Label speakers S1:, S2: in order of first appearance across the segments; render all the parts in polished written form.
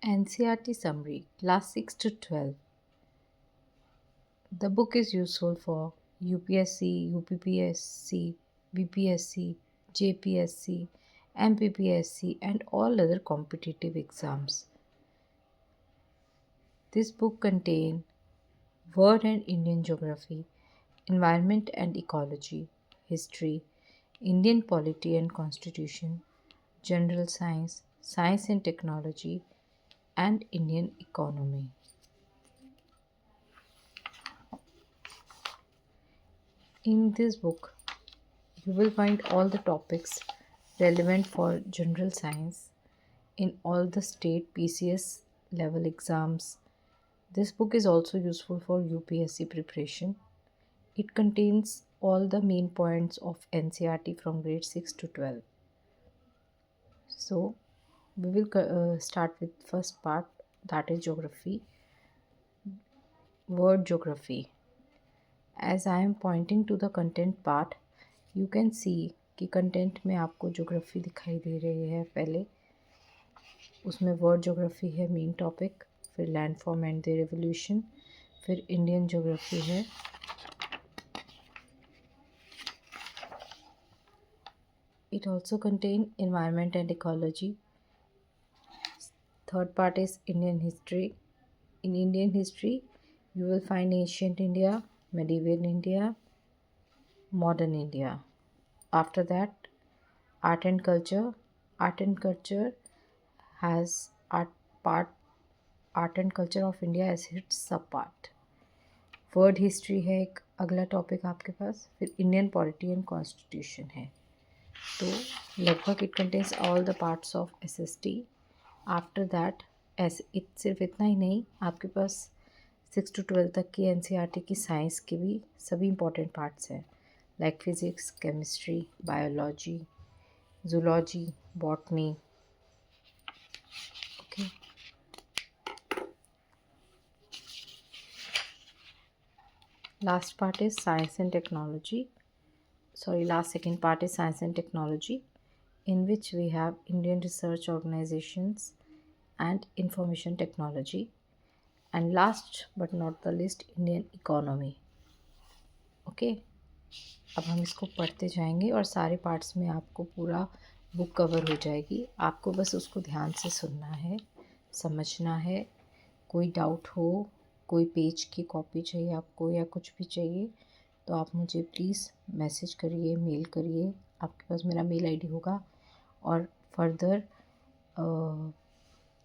S1: NCRT Summary, Class 6 to 12. The book is useful for UPSC, UPPSC, BPSC, JPSC, MPPSC, and all other competitive exams. This book contains World and Indian Geography, Environment and Ecology, History, Indian Polity and Constitution, General Science, Science and Technology, and Indian Economy. In this book, you will find all the topics relevant for general science in all the state PCS level exams. This book is also useful for UPSC preparation. It contains all the main points of NCRT from grade 6 to 12. So, we will start with first part, that is geography. Word geography. As I am pointing to the content part, you can see कि content में आपको geography दिखाई दे रही है। पहले उसमें world geography है मेन टॉपिक, फिर land form and their evolution, फिर इंडियन ज्योग्राफी है, it also contain environment and ecology. Third part is Indian history. In Indian history, you will find ancient India, medieval India, modern India. After that, art and culture. Art and culture has art and culture of India as its सब part. Word history है एक अगला topic आपके पास, फिर Indian polity and constitution है। तो लगभग it contains all the parts of SST. After that सिर्फ इतना ही नहीं, आपके पास 6 to 12 तक की NCRT की साइंस के भी सभी इंपॉर्टेंट पार्ट्स हैं, like physics, chemistry, biology, zoology, botany. Okay, last part is science and technology. Last second part is science and technology, in which we have Indian research organizations and information technology, and last but not the least Indian economy. Okay, अब हम इसको पढ़ते जाएंगे और सारे parts में आपको पूरा बुक कवर हो जाएगी. आपको बस उसको ध्यान से सुनना है, समझना है. कोई डाउट हो, कोई पेज की कॉपी चाहिए आपको या कुछ भी चाहिए, तो आप मुझे प्लीज़ मैसेज करिए, मेल करिए. आपके पास मेरा मेल आईडी होगा, और फर्दर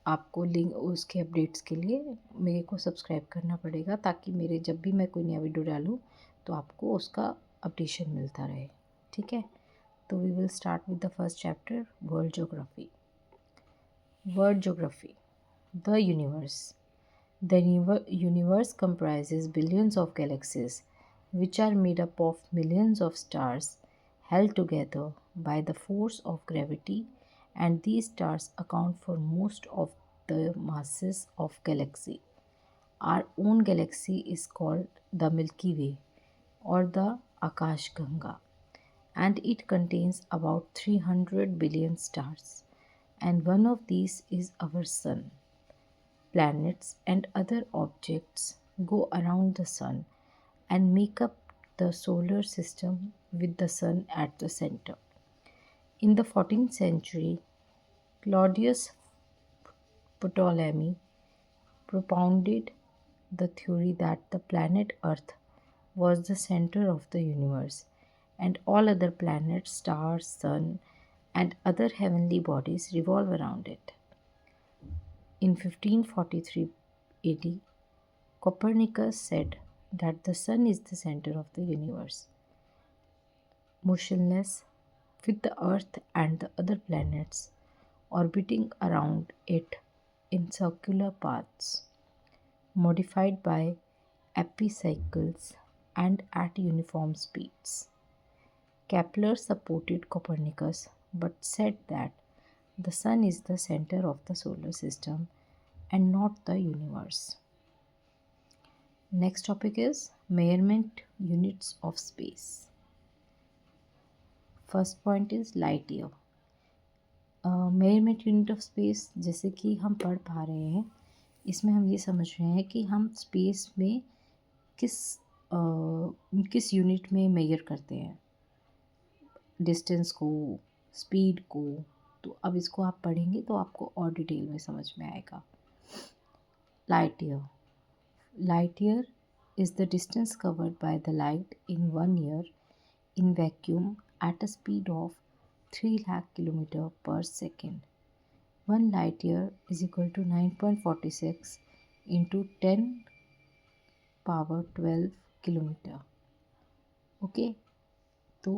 S1: आपको लिंक उसके अपडेट्स के लिए मेरे को सब्सक्राइब करना पड़ेगा, ताकि मेरे जब भी मैं कोई नया वीडियो डालूँ तो आपको उसका अपडेशन मिलता रहे. ठीक है, तो we will start with the first chapter, world geography. World geography. The universe. The universe comprises billions of galaxies, which are made up of millions of stars held together by the force of gravity, and these stars account for most of the masses of galaxy. Our own galaxy is called the Milky Way or the Akash Ganga, and it contains about 300 billion stars, and one of these is our sun. Planets and other objects go around the sun and make up the solar system with the sun at the center. In the 14th century, Claudius Ptolemy propounded the theory that the planet Earth was the center of the universe, and all other planets, stars, sun, and other heavenly bodies revolve around it. In 1543 AD, Copernicus said that the sun is the center of the universe, motionless, with the earth and the other planets orbiting around it in circular paths, modified by epicycles and at uniform speeds. Kepler supported Copernicus but said that the sun is the center of the solar system and not the universe. Next topic is measurement units of space. First point is light year. Measurement unit of space जैसे कि हम पढ़ पा रहे हैं, इसमें हम ये समझ रहे हैं कि हम स्पेस में किस किस यूनिट में मेजर करते हैं, डिस्टेंस को, स्पीड को। तो अब इसको आप पढ़ेंगे तो आपको और डिटेल में समझ में आएगा। Light year, light year is the distance covered by the light in 1 year in vacuum at a speed of 3 lakh km per second. 1 light year is equal to 9.46 into 10 power 12 kilometre. Okay, तो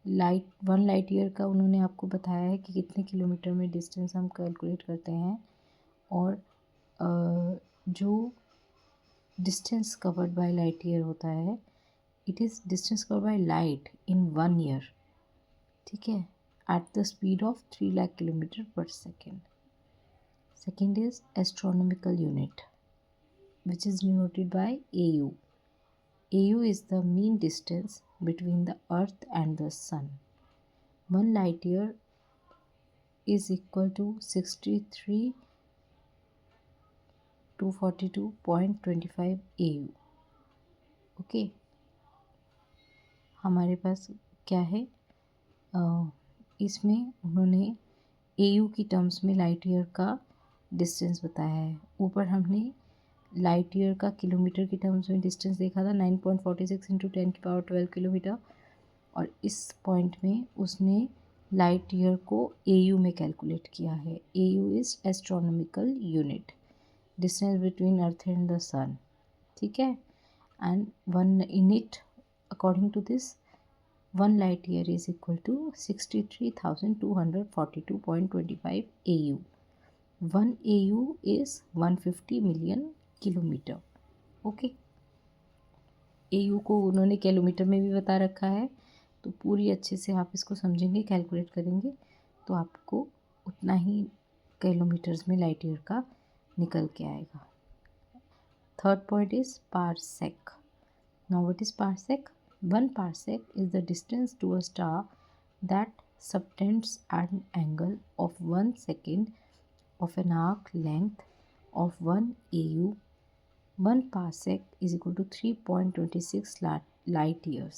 S1: one light year का उन्होंने आपको बताया है कि कितने kilometre में distance हम कैलकुलेट करते हैं, और जो distance covered by light year होता है, it is distance covered by light in 1 year, ठीक है, at the speed of 3 lakh kilometre per second. Second is astronomical unit which is denoted by AU. AU is the mean distance between the earth and the sun. 1 light year is equal to 63,242.25 AU. Okay, हमारे पास क्या है, इसमें उन्होंने AU की terms में light year का distance बताया है। ऊपर हमने लाइट ईयर का किलोमीटर की टर्म्स में डिस्टेंस देखा था, 9.46 इंटू 10 की पावर 12 किलोमीटर, और इस पॉइंट में उसने लाइट ईयर को AU में कैलकुलेट किया है। AU is astronomical unit, distance between earth and the sun, ठीक है। And one in it, according to this, 1 light year is equal to 63,242.25 AU. 1 AU is 150 million kilometre. Okay, AU को उन्होंने kilometre में भी बता रखा है, तो पूरी अच्छे से आप इसको समझेंगे, कैलकुलेट करेंगे तो आपको उतना ही किलोमीटर्स में लाइट ईयर का निकल के आएगा। Third point is parsec. Now what is parsec? 1 parsec is the distance to a star that subtends at an angle of 1 second of an arc length of 1 AU. 1 parsec is equal to 3.26 light years,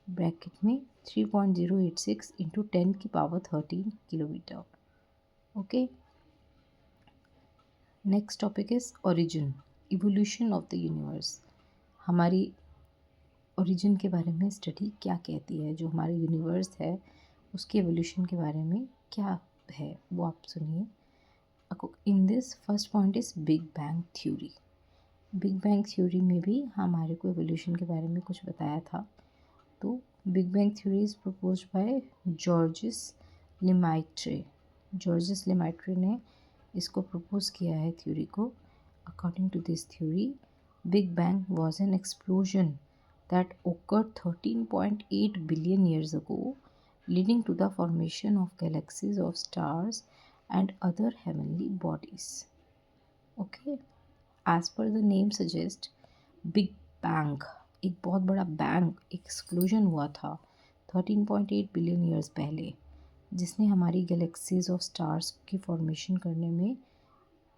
S1: bracket में 3.086 into 10 की power 13 kilometre. Okay, next topic is origin, evolution of the universe. हमारी origin के बारे में study क्या कहती है, जो हमारा यूनिवर्स है उसके एवोल्यूशन के बारे में क्या है वो आप सुनिए। In this first point is big bang theory. Big bang theory में भी हमारे को एवोल्यूशन के बारे में कुछ बताया था। तो big bang theory is proposed by Georges Lemaitre. Georges Lemaitre ने इसको प्रपोज किया है थ्योरी को। According to this theory, big bang was an explosion that occurred 13.8 billion years ago, leading to the formation of galaxies of stars and other heavenly bodies. Okay, as per the name suggest, Big Bang, एक बहुत बड़ा bang explosion हुआ था 13.8 billion years पहले, जिसने हमारी galaxies of stars की formation करने में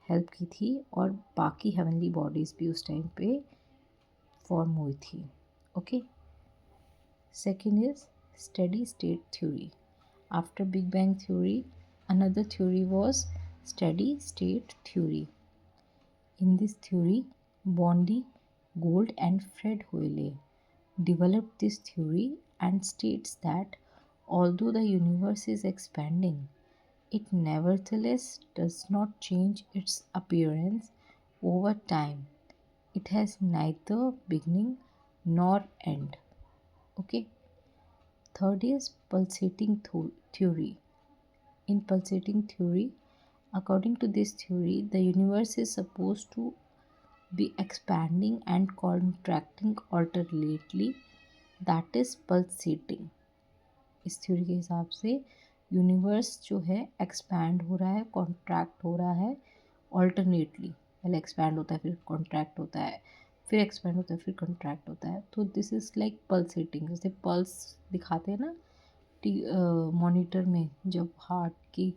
S1: हेल्प की थी, और बाकी हेवनली बॉडीज़ भी उस टाइम पे फॉर्म हुई थी। Okay. Second is steady state theory. After Big Bang theory, another theory was steady state theory. In this theory, Bondi, Gould and Fred Hoyle developed this theory and states that although the universe is expanding, it nevertheless does not change its appearance over time. It has neither beginning nor end. Okay. Third is pulsating theory. In pulsating theory, according to this theory, the universe is supposed to be expanding and contracting alternately, that is pulsating. इस theory के हिसाब से universe जो है expand हो रहा है, contract हो रहा है ऑल्टरनेटली। पहले एक्सपैंड होता है, फिर कॉन्ट्रैक्ट होता है, फिर एक्सपैंड होता है, फिर कंट्रैक्ट होता है। तो दिस इज़ लाइक पल्सेटिंग, जैसे पल्स दिखाते हैं ना, मॉनिटर में जब हार्ट की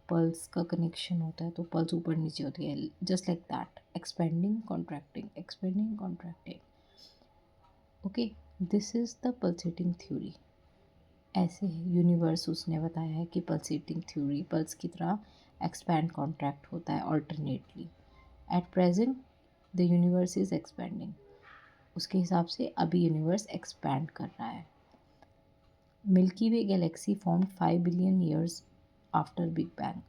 S1: पल्स का कनेक्शन होता है तो पल्स ऊपर नीचे होती है, just like that, expanding contracting expanding contracting. Okay, this is the pulsating theory. ऐसे यूनिवर्स उसने बताया है कि पल्सेटिंग थ्योरी पल्स की तरह एक्सपैंड कॉन्ट्रैक्ट होता है alternately. At present the universe is expanding. उसके हिसाब से अभी यूनिवर्स एक्सपैंड कर रहा है। Milky Way galaxy form 5 billion years after big bang.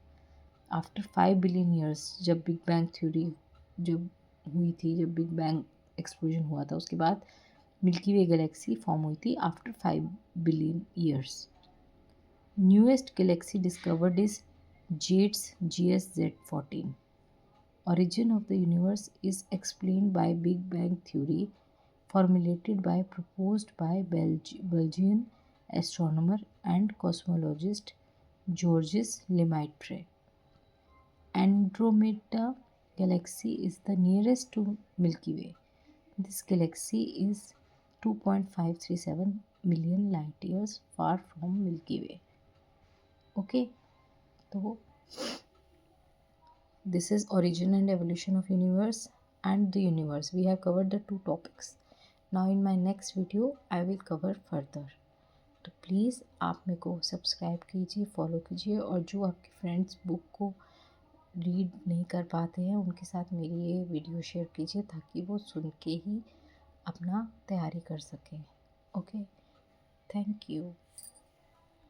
S1: After 5 billion years, जब बिग बैंग थ्योरी जब हुई थी, जब बिग बैंग एक्सप्लोजन हुआ था, उसके बाद मिल्की वे गैलेक्सी फॉर्म हुई थी after 5 billion years. Newest Galaxy discovered is jets GSZ14। Origin of the universe is explained by Big Bang theory formulated by proposed by Belgian astronomer and cosmologist Georges Lemaitre. Andromeda galaxy is the nearest to Milky Way. This galaxy is 2.537 million light years far from Milky Way. Okay, so this is origin and evolution of universe and the universe. We have covered the two topics. Now in my next video I will cover further. तो please आप मेरे को subscribe कीजिए, follow कीजिए, और जो आपके friends book को रीड नहीं कर पाते हैं उनके साथ मेरी ये वीडियो शेयर कीजिए ताकि वो सुन के ही अपना तैयारी कर सकें। Okay, thank you.